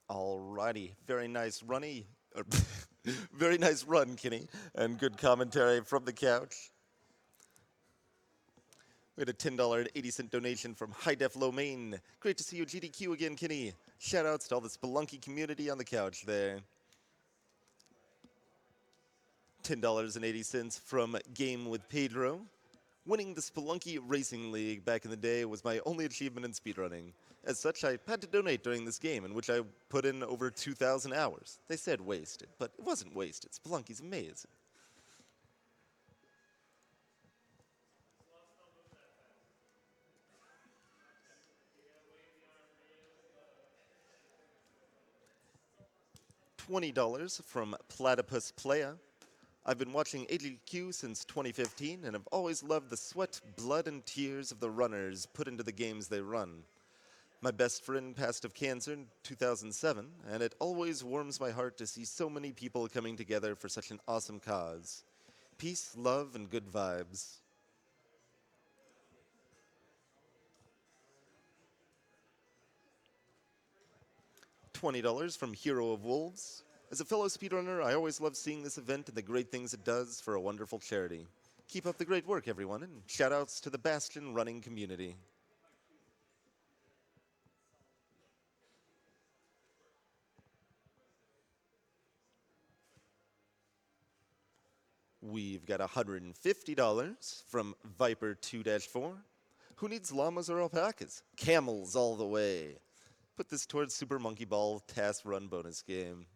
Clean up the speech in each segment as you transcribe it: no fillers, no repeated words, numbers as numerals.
Alrighty, very nice runny, or very nice run, Kenny, and good commentary from the couch. We had a $10.80 donation from High Def Low Main. Great to see you, GDQ again, Kenny. Shoutouts to all the Spelunky community on the couch there. $10.80 from Game with Pedro. Winning the Spelunky Racing League back in the day was my only achievement in speedrunning. As such, I had to donate during this game, in which I put in over 2,000 hours. They said wasted, but it wasn't wasted. Spelunky's amazing. $20 from Platypus Playa. I've been watching AGDQ since 2015 and have always loved the sweat, blood, and tears of the runners put into the games they run. My best friend passed of cancer in 2007, and it always warms my heart to see so many people coming together for such an awesome cause. Peace, love, and good vibes. $20 from Hero of Wolves. As a fellow speedrunner, I always love seeing this event and the great things it does for a wonderful charity. Keep up the great work, everyone, and shoutouts to the Bastion running community. We've got $150 from Viper 2-4. Who needs llamas or alpacas? Camels all the way. Put this towards Super Monkey Ball Task Run bonus game.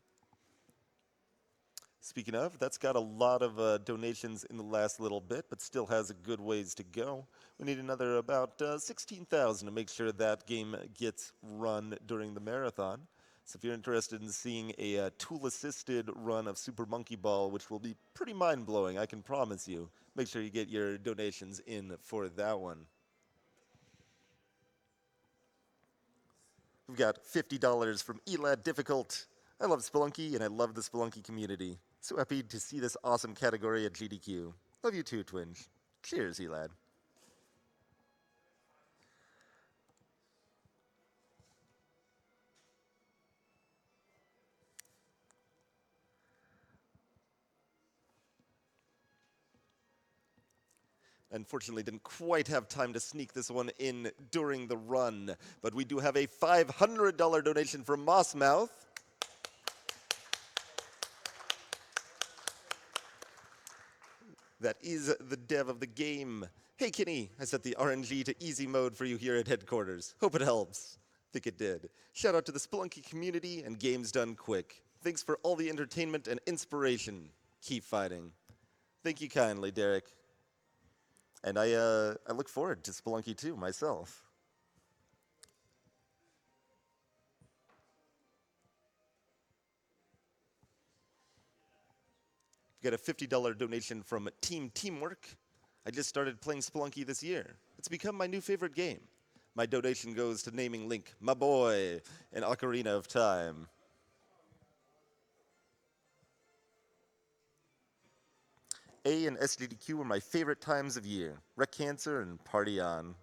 Speaking of, that's got a lot of donations in the last little bit, but still has a good ways to go. We need another about 16,000 to make sure that game gets run during the marathon. So if you're interested in seeing a tool-assisted run of Super Monkey Ball, which will be pretty mind-blowing, I can promise you, make sure you get your donations in for that one. We've got $50 from Elad Difficult. I love Spelunky, and I love the Spelunky community. So happy to see this awesome category at GDQ. Love you too, Twinge. Cheers, Elad. Unfortunately, didn't quite have time to sneak this one in during the run, but we do have a $500 donation from Mossmouth. That is the dev of the game. Hey, Kenny, I set the RNG to easy mode for you here at headquarters. Hope it helps. Think it did. Shout out to the Spelunky community and games done quick. Thanks for all the entertainment and inspiration. Keep fighting. Thank you kindly, Derek. And I look forward to Spelunky 2 myself. Got a $50 donation from Team Teamwork. I just started playing Spelunky this year. It's become my new favorite game. My donation goes to naming Link, my boy, in Ocarina of Time. A and SGDQ were my favorite times of year. Wreck cancer and party on.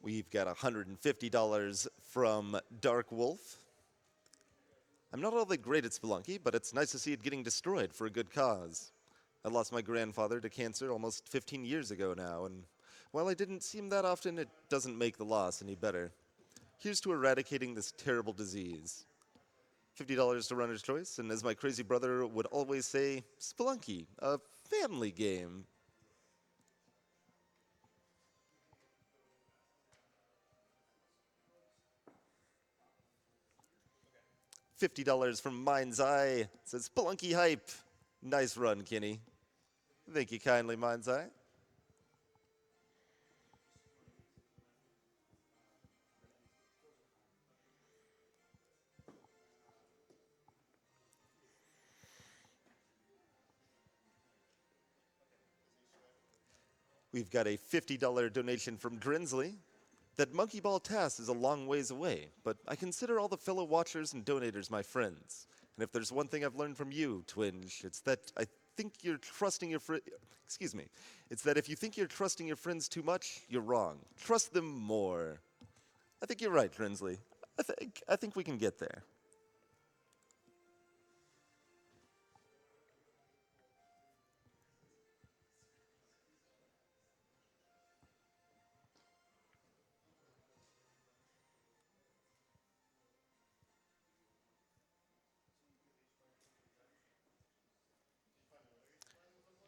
We've got $150 from Dark Wolf. I'm not all that great at Spelunky, but it's nice to see it getting destroyed for a good cause. I lost my grandfather to cancer almost 15 years ago now, and while I didn't see him that often, it doesn't make the loss any better. Here's to eradicating this terrible disease. $50 to Runner's Choice, and as my crazy brother would always say, Spelunky, a family game. $50 from Mind's Eye. Says Spelunky hype. Nice run, Kenny. Thank you kindly, Mind's Eye. We've got a $50 donation from Drinsley. That monkey ball task is a long ways away, but I consider all the fellow watchers and donators my friends. And if there's one thing I've learned from you, Twinge, it's that I think you're trusting your excuse me. It's that if you think you're trusting your friends too much, you're wrong. Trust them more. I think you're right, Trinsley. I think we can get there.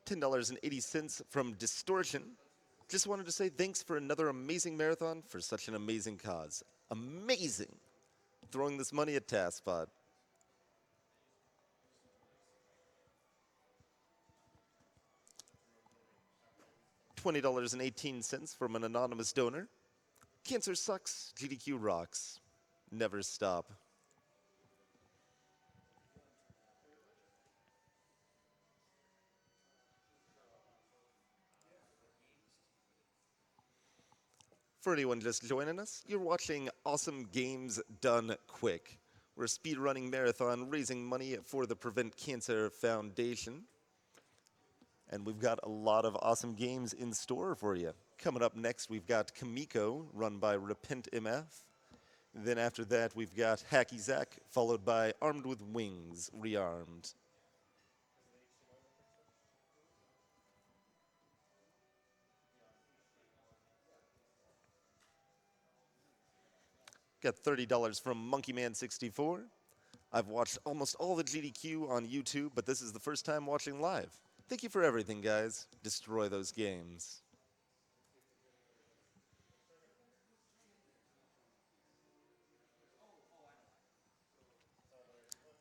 $10.80 from Distortion. Just wanted to say thanks for another amazing marathon for such an amazing cause. Amazing! Throwing this money at TaskPod. $20.18 from an anonymous donor. Cancer sucks, GDQ rocks. Never stop. For anyone just joining us, you're watching Awesome Games Done Quick. We're a speedrunning marathon raising money for the Prevent Cancer Foundation. And we've got a lot of awesome games in store for you. Coming up next, we've got Kamiko, run by RepentMF. Then after that, we've got Hacky Zack, followed by Armed with Wings, Rearmed. Got $30 from MonkeyMan64. I've watched almost all the GDQ on YouTube, but this is the first time watching live. Thank you for everything, guys. Destroy those games.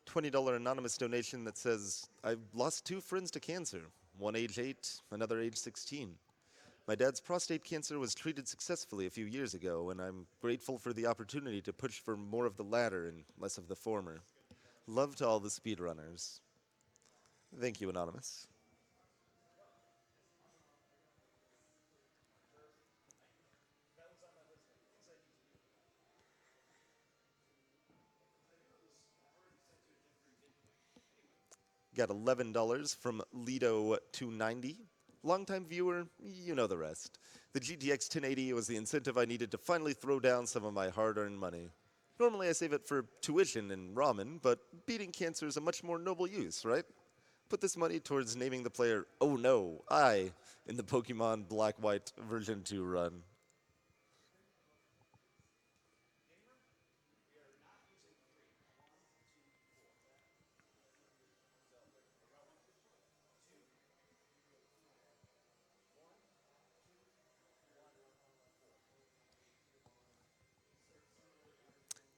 $20 anonymous donation that says, I've lost 2 friends to cancer, one age 8, another age 16. My dad's prostate cancer was treated successfully a few years ago, and I'm grateful for the opportunity to push for more of the latter and less of the former. Love to all the speedrunners. Thank you, Anonymous. Got $11 from Lido290. Longtime viewer, you know the rest. The GTX 1080 was the incentive I needed to finally throw down some of my hard-earned money. Normally I save it for tuition and ramen, but beating cancer is a much more noble use, right? Put this money towards naming the player Oh No, I, in the Pokemon Black-White version 2 run.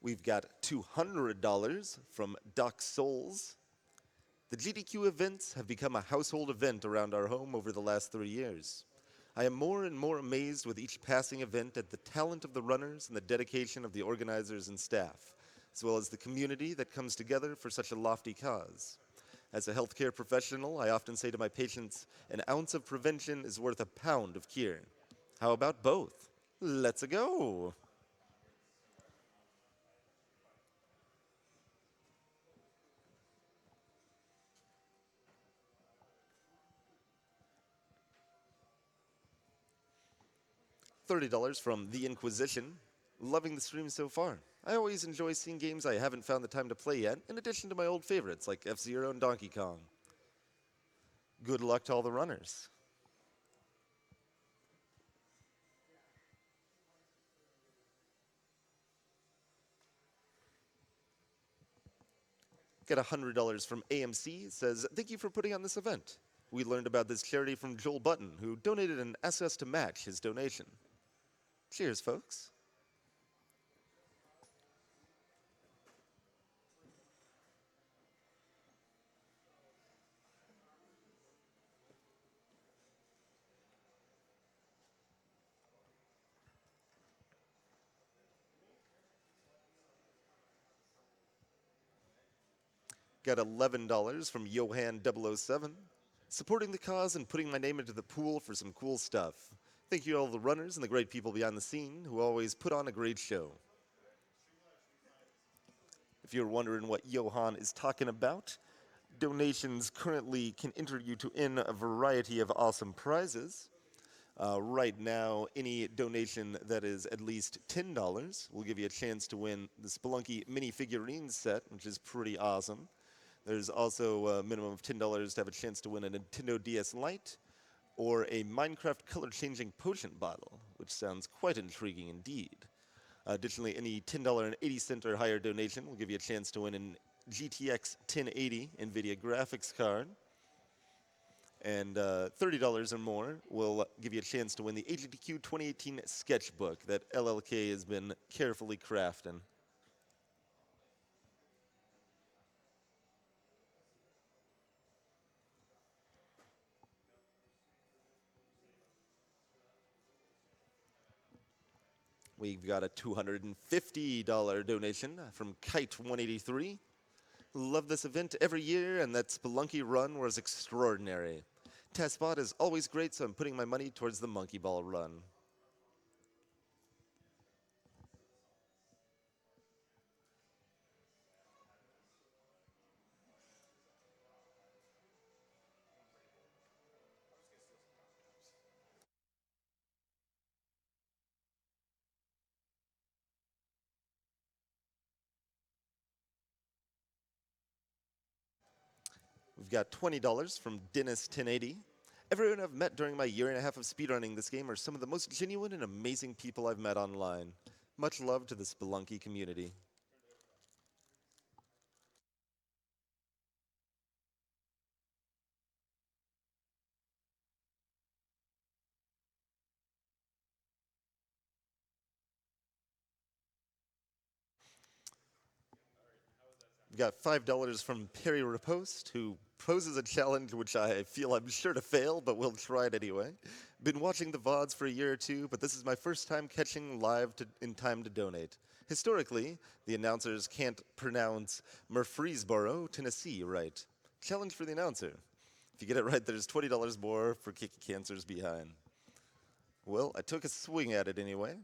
We've got $200 from Doc Souls. The GDQ events have become a household event around our home over the last 3 years. I am more and more amazed with each passing event at the talent of the runners and the dedication of the organizers and staff, as well as the community that comes together for such a lofty cause. As a healthcare professional, I often say to my patients, an ounce of prevention is worth a pound of cure. How about both? Let's go! $30 from The Inquisition. Loving the stream so far. I always enjoy seeing games I haven't found the time to play yet, in addition to my old favorites like F-Zero and Donkey Kong. Good luck to all the runners. Get $100 from AMC. It says, thank you for putting on this event. We learned about this charity from Joel Button, who donated an SS to match his donation. Cheers, folks. Got $11 from Johan007. Supporting the cause and putting my name into the pool for some cool stuff. Thank you to all the runners and the great people behind the scene who always put on a great show. If you're wondering what Johan is talking about, donations currently can enter you to win a variety of awesome prizes. Right now, any donation that is at least $10 will give you a chance to win the Spelunky mini figurine set, which is pretty awesome. There's also a minimum of $10 to have a chance to win a Nintendo DS Lite or a Minecraft color-changing potion bottle, which sounds quite intriguing indeed. Additionally, any $10.80 or higher donation will give you a chance to win an GTX 1080 NVIDIA graphics card. And $30 or more will give you a chance to win the AGDQ 2018 sketchbook that LLK has been carefully crafting. We've got a $250 donation from Kite183. Love this event every year, and that Spelunky run was extraordinary. Testbot is always great, so I'm putting my money towards the Monkey Ball run. We've got $20 from Dennis1080. Everyone I've met during my year and a half of speedrunning this game are some of the most genuine and amazing people I've met online. Much love to the Spelunky community. We've got $5 from Perry Riposte, who poses a challenge which I feel I'm sure to fail, but we'll try it anyway. Been watching the VODs for a year or two, but this is my first time catching live in time to donate. Historically, the announcers can't pronounce Murfreesboro, Tennessee right. Challenge for the announcer. If you get it right, there's $20 more for kicking cancers behind. Well, I took a swing at it anyway.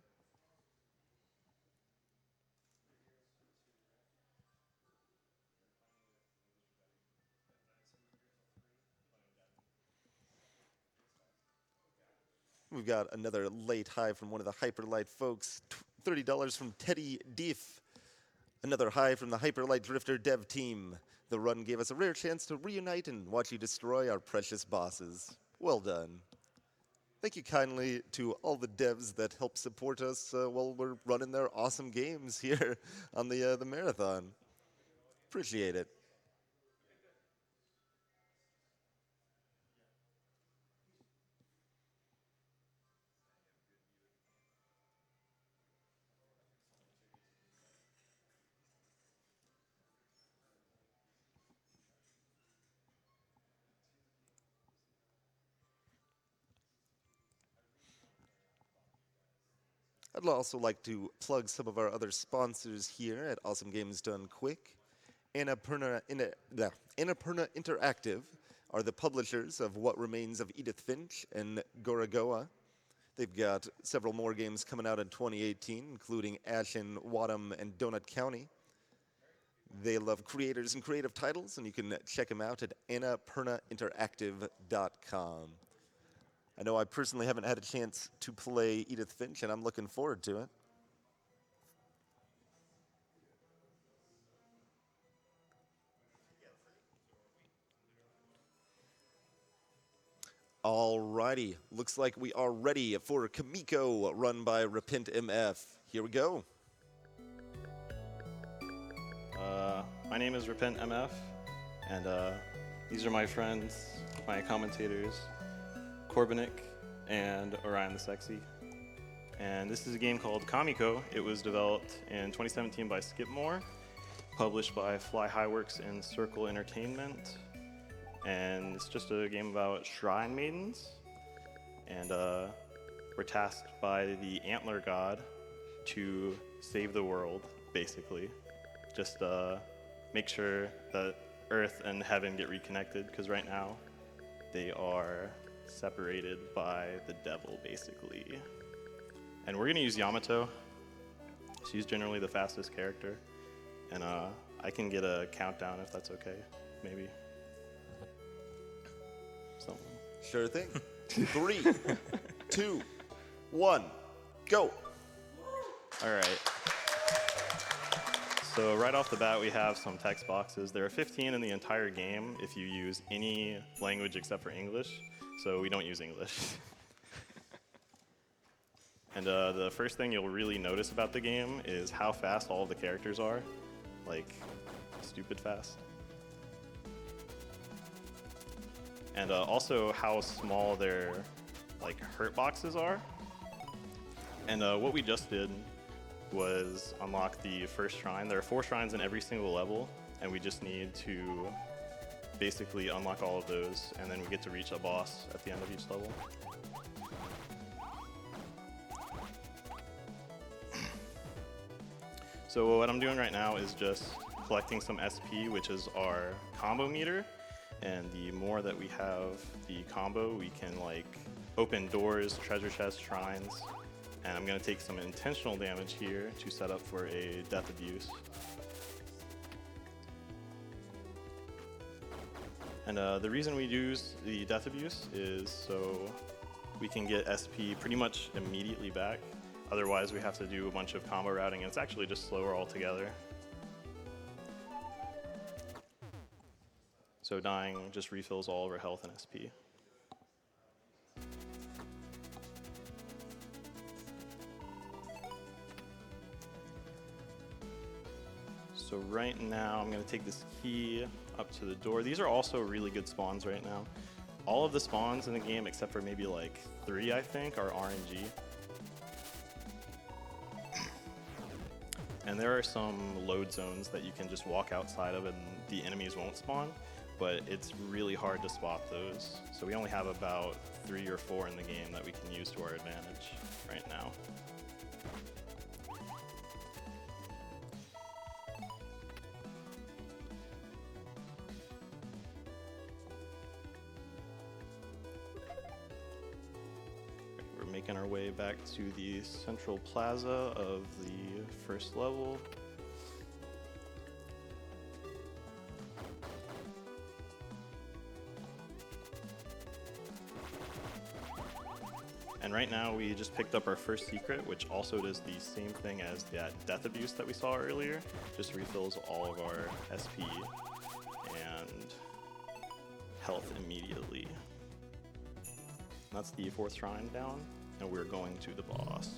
We've got another late high from one of the Hyperlight folks, $30 from Teddy Diff. Another high from the Hyperlight Drifter dev team. The run gave us a rare chance to reunite and watch you destroy our precious bosses. Well done. Thank you kindly to all the devs that help support us while we're running their awesome games here on the marathon. Appreciate it. I'd also like to plug some of our other sponsors here at Awesome Games Done Quick. Annapurna Interactive are the publishers of What Remains of Edith Finch and Gorogoa. They've got several more games coming out in 2018, including Ashen, Wadham, and Donut County. They love creators and creative titles, and you can check them out at annapurnainteractive.com. I know I personally haven't had a chance to play Edith Finch, and I'm looking forward to it. Alrighty, looks like we are ready for Kamiko, run by RepentMF. Here we go. My name is RepentMF, and these are my friends, my commentators, Corbinik and Orion the Sexy. And this is a game called Kamiko. It was developed in 2017 by Skipmore, published by Fly High Works and Circle Entertainment. And it's just a game about shrine maidens. And we're tasked by the Antler God to save the world, basically. Just make sure that Earth and Heaven get reconnected, because right now they are separated by the devil, basically. And we're gonna use Yamato. She's generally the fastest character. And I can get a countdown if that's okay, maybe. Something. Sure thing. 3, 2, 1, go. All right. So right off the bat, we have some text boxes. There are 15 in the entire game if you use any language except for English. So we don't use English. And the first thing you'll really notice about the game is how fast all of the characters are. Like, stupid fast. And also how small their like hurt boxes are. And what we just did was unlock the first shrine. There are 4 shrines in every single level, and we just need to basically unlock all of those, and then we get to reach a boss at the end of each level. So what I'm doing right now is just collecting some SP, which is our combo meter, and the more that we have the combo, we can like open doors, treasure chests, shrines. And I'm going to take some intentional damage here to set up for a death abuse. And the reason we use the death abuse is so we can get SP pretty much immediately back. Otherwise, we have to do a bunch of combo routing, and it's actually just slower altogether. So dying just refills all of our health and SP. So right now, I'm going to take this key up to the door. These are also really good spawns right now. All of the spawns in the game, except for maybe like 3, I think, are RNG. And there are some load zones that you can just walk outside of and the enemies won't spawn, but it's really hard to spot those. So we only have about 3 or 4 in the game that we can use to our advantage right now. Making our way back to the central plaza of the first level. And right now we just picked up our first secret, which also does the same thing as that death abuse that we saw earlier. Just refills all of our SP and health immediately. And that's the 4th shrine down. And we're going to the boss.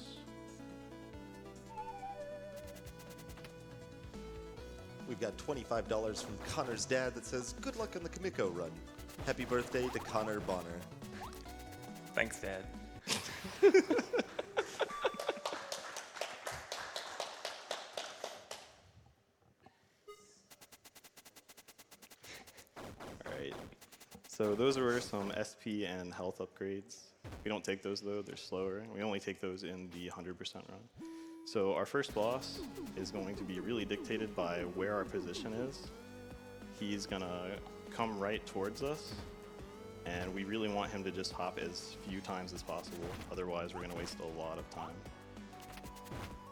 We've got $25 from Connor's dad that says, good luck on the Kamiko run. Happy birthday to Connor Bonner. Thanks, Dad. Alright, so those were some SP and health upgrades. We don't take those though, they're slower. We only take those in the 100% run. So our first boss is going to be really dictated by where our position is. He's gonna come right towards us, and we really want him to just hop as few times as possible. Otherwise, we're gonna waste a lot of time.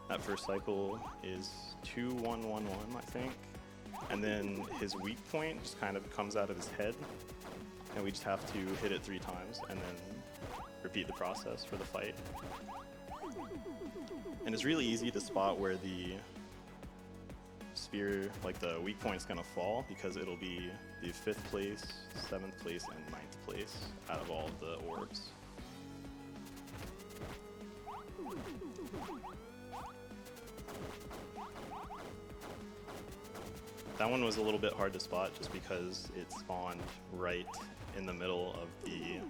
That first cycle is 2-1-1-1, I think. And then his weak point just kind of comes out of his head, and we just have to hit it 3 times, and then repeat the process for the fight. And it's really easy to spot where the spear, like the weak point's gonna fall, because it'll be the 5th place, 7th place, and 9th place out of all of the orbs. That one was a little bit hard to spot just because it spawned right in the middle of the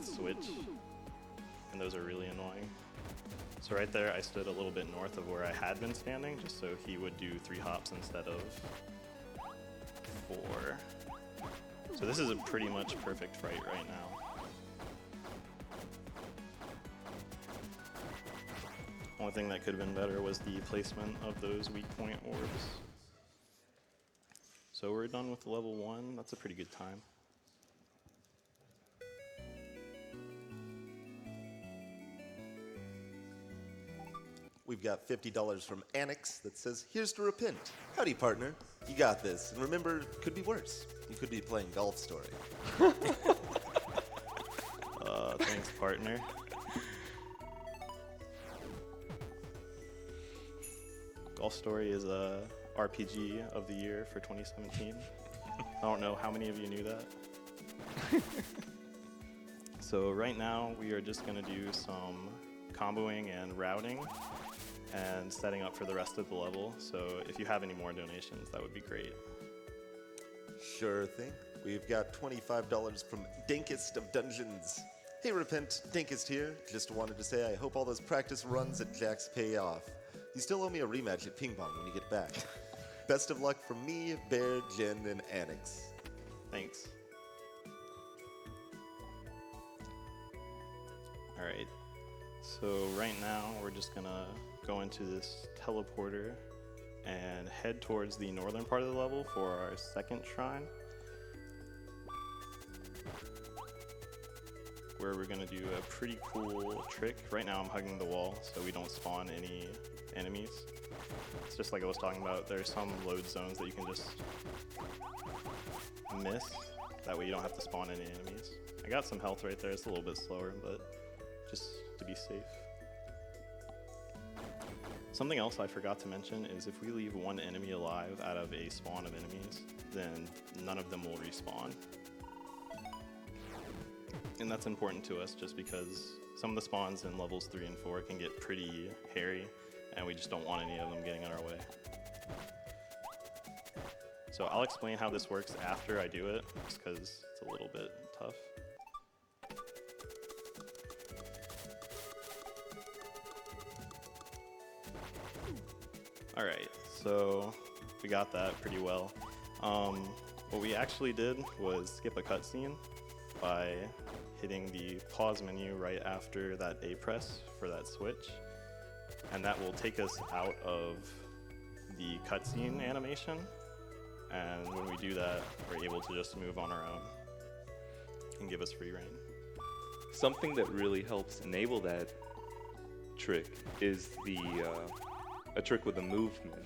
switch, and those are really annoying. So right there, I stood a little bit north of where I had been standing, just so he would do 3 hops instead of 4. So this is a pretty much perfect fight right now. Only thing that could have been better was the placement of those weak point orbs. So we're done with level 1. That's a pretty good time. We've got $50 from Annex that says, here's to repent. Howdy, partner. You got this. And remember, it could be worse. You could be playing Golf Story. Thanks, partner. Golf Story is a RPG of the year for 2017. I don't know how many of you knew that. So right now we are just going to do some comboing and routing and setting up for the rest of the level. So if you have any more donations, that would be great. Sure thing. We've got $25 from Dankest of Dungeons. Hey, Repent, Dankest here. Just wanted to say I hope all those practice runs at Jack's pay off. You still owe me a rematch at ping pong when you get back. Best of luck from me, Bear, Jen, and Annex. Thanks. All right. So right now we're just gonna go into this teleporter and head towards the northern part of the level for our second shrine, where we're gonna do a pretty cool trick. Right now I'm hugging the wall so we don't spawn any enemies. It's just like I was talking about, there's some load zones that you can just miss. That way you don't have to spawn any enemies. I got some health right there, it's a little bit slower, but just to be safe. Something else I forgot to mention is if we leave one enemy alive out of a spawn of enemies, then none of them will respawn. And that's important to us just because some of the spawns in levels 3 and 4 can get pretty hairy, and we just don't want any of them getting in our way. So I'll explain how this works after I do it, just because it's a little bit tough. Alright, so we got that pretty well. What we actually did was skip a cutscene by hitting the pause menu right after that A press for that switch. And that will take us out of the cutscene animation. And when we do that, we're able to just move on our own and give us free reign. Something that really helps enable that trick is a trick with a movement.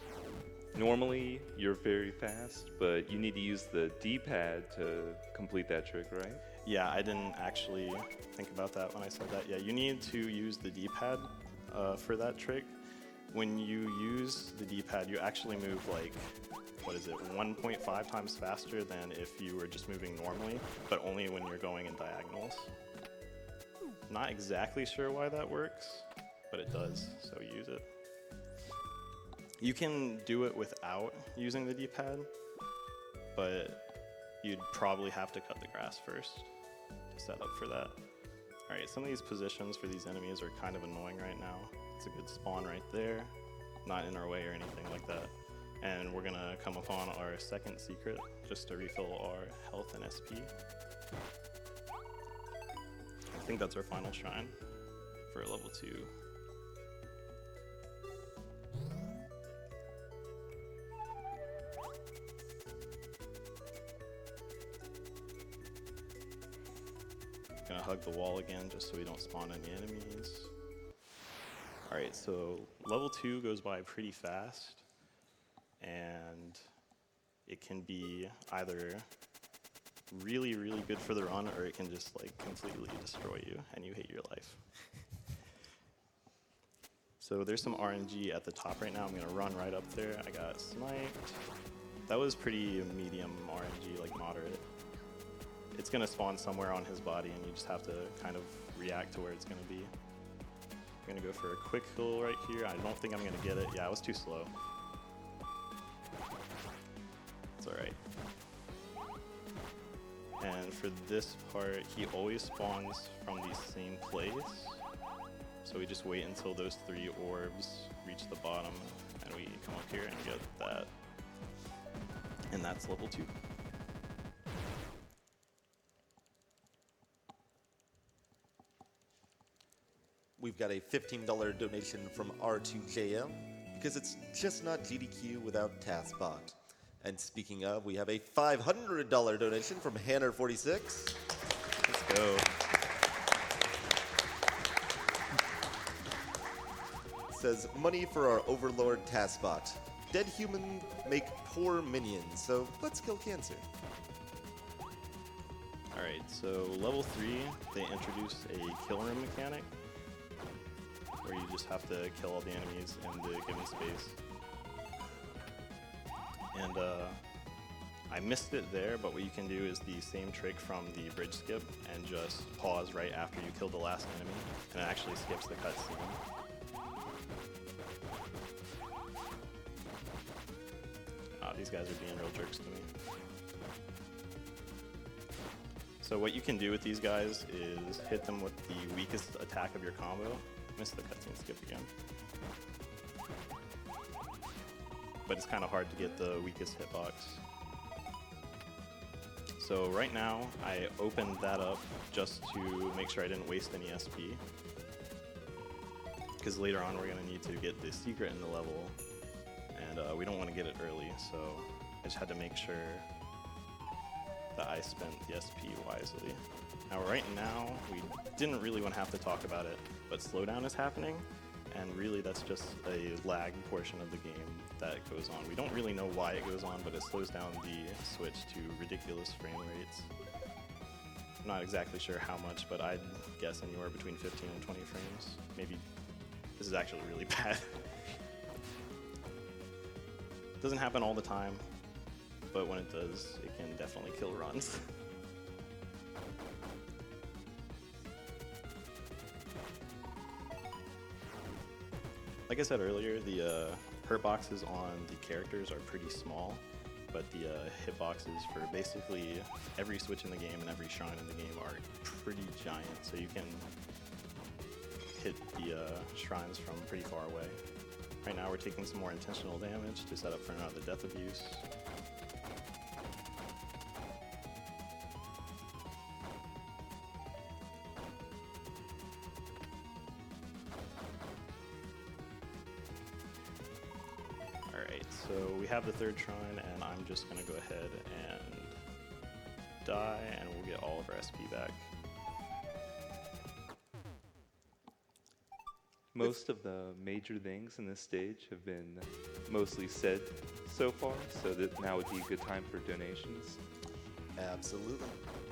Normally, you're very fast, but you need to use the D-pad to complete that trick, right? Yeah, I didn't actually think about that when I said that. Yeah, you need to use the D-pad for that trick. When you use the D-pad, you actually move like, 1.5 times faster than if you were just moving normally, but only when you're going in diagonals. Not exactly sure why that works, but it does, so use it. You can do it without using the D-pad, but you'd probably have to cut the grass first to set up for that. Alright, some of these positions for these enemies are kind of annoying right now. It's a good spawn right there, not in our way or anything like that. And we're gonna come upon our second secret just to refill our health and SP. I think that's our final shrine for level 2. Gonna hug the wall again just so we don't spawn any enemies. Alright, so level 2 goes by pretty fast, and it can be either really, really good for the run, or it can just like completely destroy you and you hate your life. So there's some RNG at the top right now. I'm gonna run right up there. I got sniped. That was pretty medium RNG, like moderate. It's gonna spawn somewhere on his body and you just have to kind of react to where it's gonna be. I'm gonna go for a quick kill right here. I don't think I'm gonna get it. Yeah, I was too slow. It's alright. And for this part, he always spawns from the same place. So we just wait until those 3 orbs reach the bottom and we come up here and get that. And that's level 2. We've got a $15 donation from R2JL because it's just not GDQ without TaskBot. And speaking of, we have a $500 donation from Hanner46. Let's go. says, money for our overlord Taskbot. Dead human make poor minions, so let's kill cancer. Alright, so level 3, they introduced a kill room mechanic, where you just have to kill all the enemies in the given space. And I missed it there, but what you can do is the same trick from the bridge skip and just pause right after you kill the last enemy, and it actually skips the cutscene. These guys are being real jerks to me. So what you can do with these guys is hit them with the weakest attack of your combo. Missed the cutscene skip again. But it's kind of hard to get the weakest hitbox. So right now, I opened that up just to make sure I didn't waste any SP. Because later on we're going to need to get the secret in the level, and we don't want to get it early, so I just had to make sure that I spent the SP wisely. Now right now, we didn't really want to have to talk about it, but slowdown is happening, and really that's just a lag portion of the game that goes on. We don't really know why it goes on, but it slows down the Switch to ridiculous frame rates. I'm not exactly sure how much, but I'd guess anywhere between 15 and 20 frames. Maybe this is actually really bad. Doesn't happen all the time, but when it does, it can definitely kill runs. Like I said earlier, the hurt boxes on the characters are pretty small, but the hit boxes for basically every switch in the game and every shrine in the game are pretty giant, so you can hit the shrines from pretty far away. Right now we're taking some more intentional damage to set up for another Death Abuse. Alright, so we have the third shrine, and I'm just going to go ahead and die, and we'll get all of our SP back. Most of the major things in this stage have been mostly said so far, so that now would be a good time for donations. Absolutely.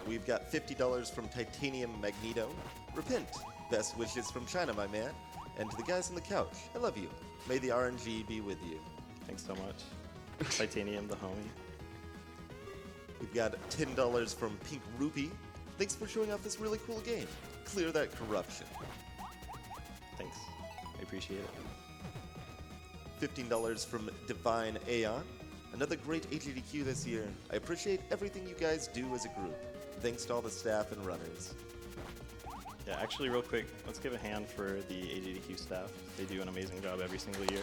We've got $50 from Titanium Magneto. Repent. Best wishes from China, my man. And to the guys on the couch, I love you. May the RNG be with you. Thanks so much. Titanium, the homie. We've got $10 from Pink Rupee. Thanks for showing off this really cool game. Clear that corruption. Thanks. I appreciate it. $15 from Divine Aeon. Another great AGDQ this year. I appreciate everything you guys do as a group. Thanks to all the staff and runners. Yeah, actually, real quick, let's give a hand for the AGDQ staff. They do an amazing job every single year.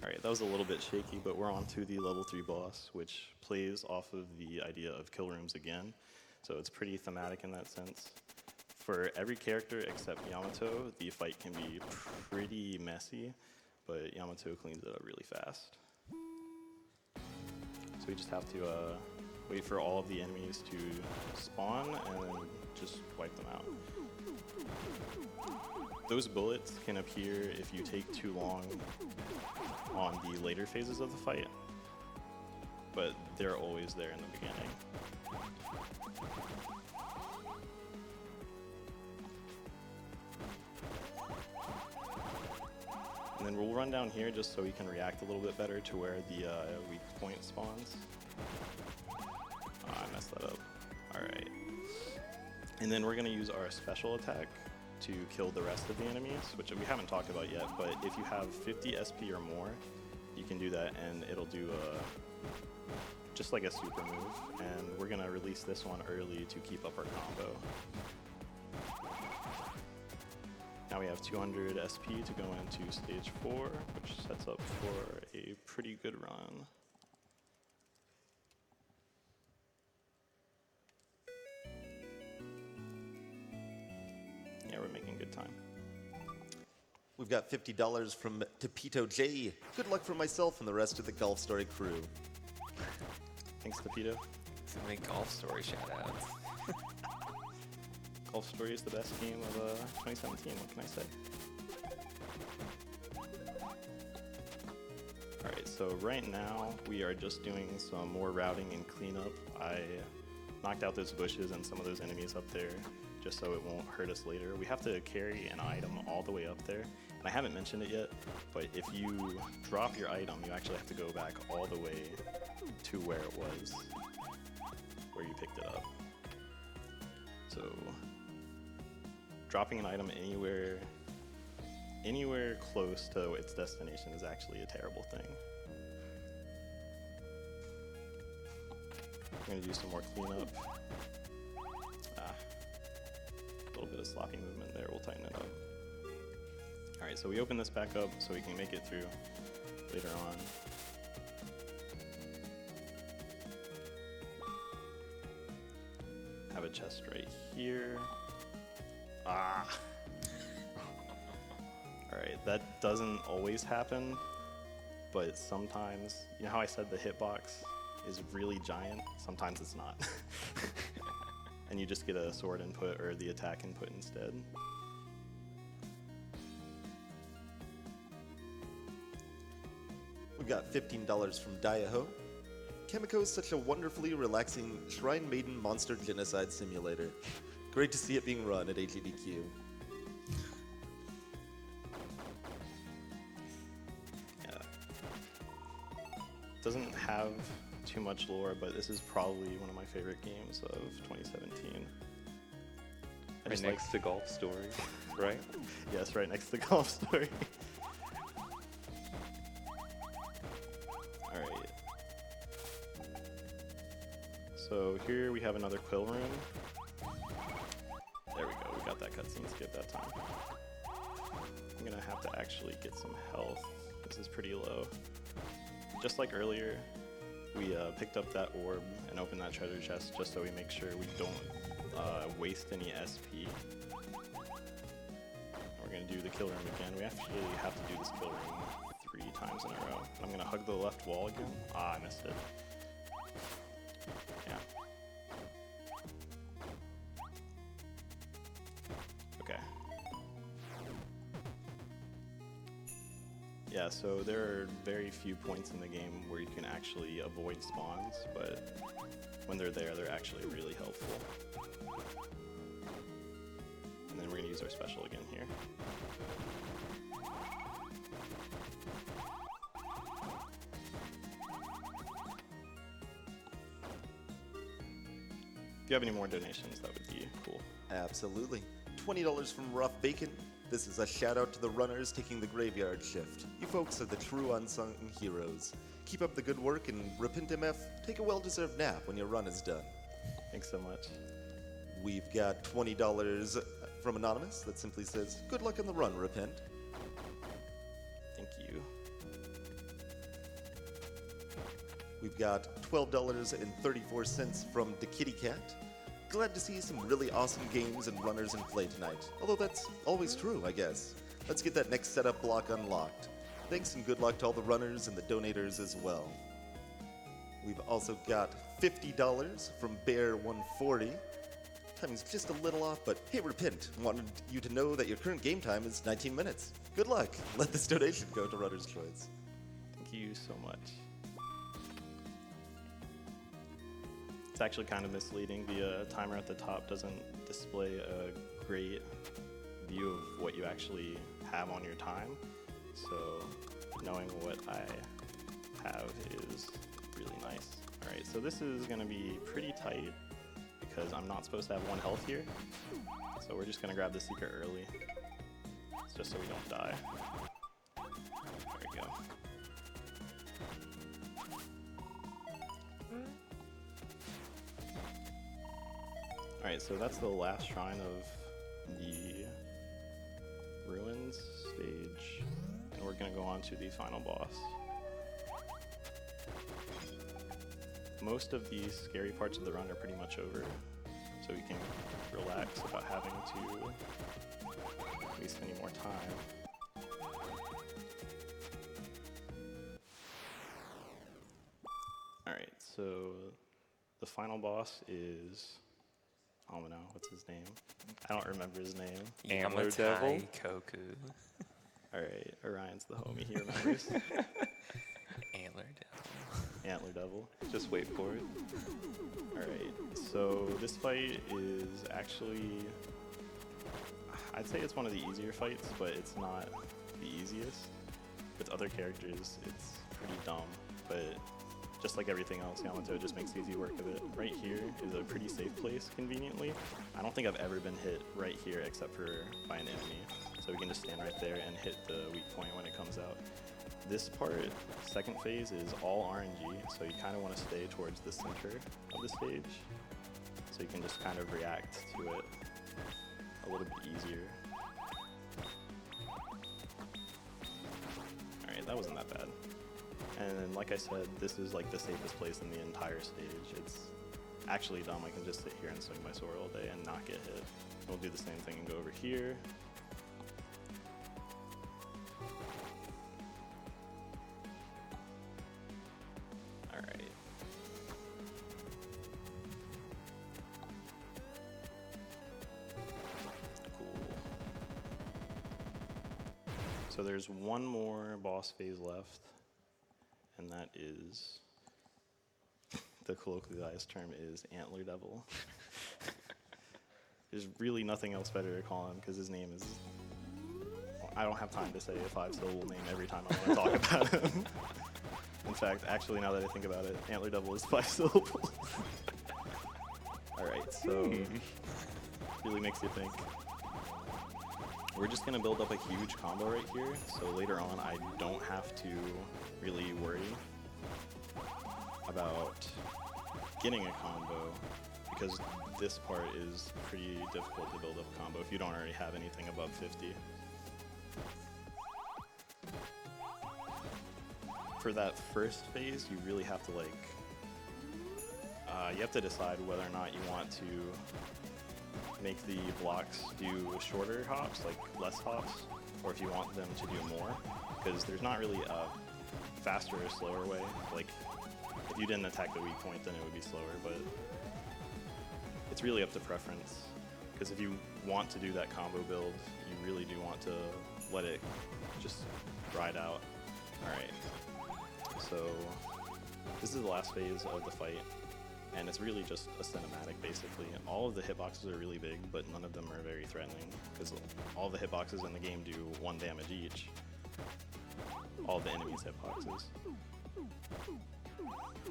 Alright, that was a little bit shaky, but we're on to the level 3 boss, which plays off of the idea of kill rooms again. So it's pretty thematic in that sense. For every character except Yamato, the fight can be pretty messy, but Yamato cleans it up really fast. So we just have to wait for all of the enemies to spawn and then just wipe them out. Those bullets can appear if you take too long on the later phases of the fight, but they're always there in the beginning. And then we'll run down here just so we can react a little bit better to where the weak point spawns. I messed that up. Alright. And then we're going to use our special attack to kill the rest of the enemies, which we haven't talked about yet, but if you have 50 SP or more, you can do that and it'll do just like a super move. And we're going to release this one early to keep up our combo. Now we have 200 SP to go into stage 4, which sets up for a pretty good run. Yeah, we're making good time. We've got $50 from Tepito J. Good luck for myself and the rest of the Golf Story crew. Thanks, Tepito. So many golf story shoutouts. Golf Story is the best game of 2017. What can I say? Alright, so right now we are just doing some more routing and cleanup. I knocked out those bushes and some of those enemies up there just so it won't hurt us later. We have to carry an item all the way up there. And I haven't mentioned it yet, but if you drop your item, you actually have to go back all the way to where it was, where you picked it up. So dropping an item anywhere close to its destination is actually a terrible thing. I'm gonna do some more cleanup. A little bit of sloppy movement there, we'll tighten it up. Alright, so we open this back up so we can make it through later on. Have a chest right here. Alright, that doesn't always happen, but sometimes, you know how I said the hitbox is really giant? Sometimes it's not. And you just get a sword input or the attack input instead. We've got $15 from Daiho. Kamiko is such a wonderfully relaxing Shrine Maiden monster genocide simulator. Great to see it being run at AGDQ. Doesn't have too much lore, but this is probably one of my favorite games of 2017. Right next to Golf Story, right? Yes, right next to Golf Story. Alright. So here we have another quill room. There we go, we got that cutscene skip that time. I'm gonna have to actually get some health. This is pretty low. Just like earlier, we picked up that orb and opened that treasure chest just so we make sure we don't waste any SP. And we're going to do the kill room again. We actually have to do this kill room 3 times in a row. I'm going to hug the left wall again. I missed it. Yeah. Okay. Yeah, so there are very few points in the game where you can actually avoid spawns, but when they're there, they're actually really helpful. And then we're going to use our special again here. If you have any more donations, that would be cool. Absolutely. $20 from Rough Bacon. This is a shout out to the runners taking the graveyard shift. You folks are the true unsung heroes. Keep up the good work and RepentMF, take a well-deserved nap when your run is done. Thanks so much. We've got $20 from Anonymous that simply says, good luck on the run, Repent. Thank you. We've got $12.34 from the Kitty Cat. Glad to see some really awesome games and runners in play tonight. Although that's always true, I guess. Let's get that next setup block unlocked. Thanks and good luck to all the runners and the donators as well. We've also got $50 from Bear140. Timing's just a little off, but hey, Repent, wanted you to know that your current game time is 19 minutes. Good luck. Let this donation go to Runner's Choice. Thank you so much. It's actually kind of misleading. The timer at the top doesn't display a great view of what you actually have on your time. So knowing what I have is really nice. All right, so this is gonna be pretty tight because I'm not supposed to have 1 health here. So we're just gonna grab the secret early. It's just so we don't die. There we go. Alright, so that's the last shrine of the ruins stage, and we're gonna go on to the final boss. Most of the scary parts of the run are pretty much over, so we can relax about having to waste any more time. Alright, so the final boss is I don't know, what's his name? I don't remember his name. Antler Devil? Yamatai Koku. All right, Orion's the homie, he remembers. Antler Devil. Antler Devil. Just wait for it. All right, so this fight is actually, I'd say it's one of the easier fights, but it's not the easiest. With other characters, it's pretty dumb, but just like everything else, Yamato just makes easy work of it. Right here is a pretty safe place, conveniently. I don't think I've ever been hit right here except for by an enemy. So we can just stand right there and hit the weak point when it comes out. This part, second phase, is all RNG, so you kind of want to stay towards the center of the stage. So you can just kind of react to it a little bit easier. Alright, that wasn't that bad. And like I said, this is like the safest place in the entire stage. It's actually dumb. I can just sit here and swing my sword all day and not get hit. We'll do the same thing and go over here. Alright. Cool. So there's one more boss phase left. And that is, the colloquialized term is Antler Devil. There's really nothing else better to call him because his name is, I don't have time to say a 5-syllable name every time I want to talk about him. In fact, actually now that I think about it, Antler Devil is 5 syllables. Alright, so, really makes you think. We're just going to build up a huge combo right here, so later on I don't have to really worry about getting a combo, because this part is pretty difficult to build up a combo if you don't already have anything above 50. For that first phase, you really have to you have to decide whether or not you want to make the blocks do shorter hops, like less hops, or if you want them to do more, because there's not really a faster or slower way. Like, if you didn't attack the weak point, then it would be slower, but it's really up to preference, because if you want to do that combo build, you really do want to let it just ride out. Alright, so this is the last phase of the fight. And it's really just a cinematic, basically. All of the hitboxes are really big, but none of them are very threatening, because all the hitboxes in the game do 1 damage each. All of the enemies' hitboxes.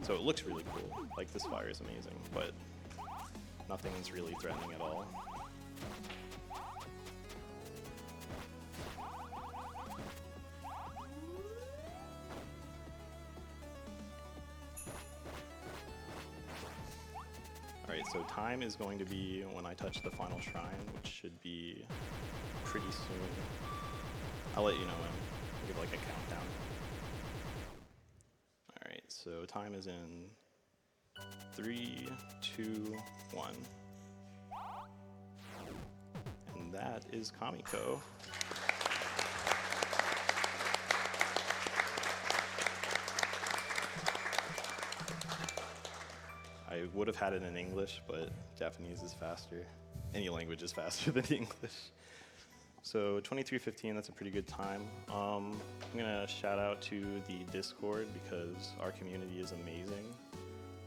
So it looks really cool. Like, this fire is amazing, but nothing's really threatening at all. Alright, so time is going to be when I touch the final shrine, which should be pretty soon. I'll let you know when. I'll give like a countdown. Alright, so time is in 3, 2, 1. And that is Kamiko. I would have had it in English, but Japanese is faster. Any language is faster than English. So 23:15, that's a pretty good time. I'm gonna shout out to the Discord because our community is amazing.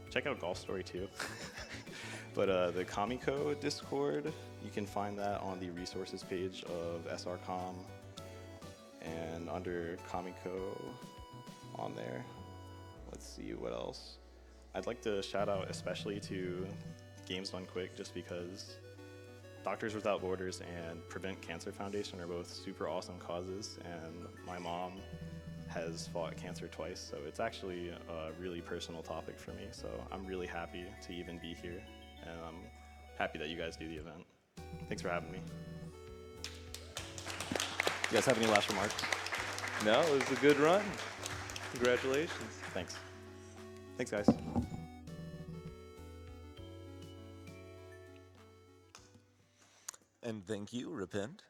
Check out Golf Story too. But the Kamiko Discord, you can find that on the resources page of SRCom and under Kamiko on there. Let's see what else. I'd like to shout out especially to Games Done Quick, just because Doctors Without Borders and Prevent Cancer Foundation are both super awesome causes, and my mom has fought cancer twice, so it's actually a really personal topic for me, so I'm really happy to even be here, and I'm happy that you guys do the event. Thanks for having me. You guys have any last remarks? No, it was a good run. Congratulations. Thanks. Thanks, guys. And thank you, Repent.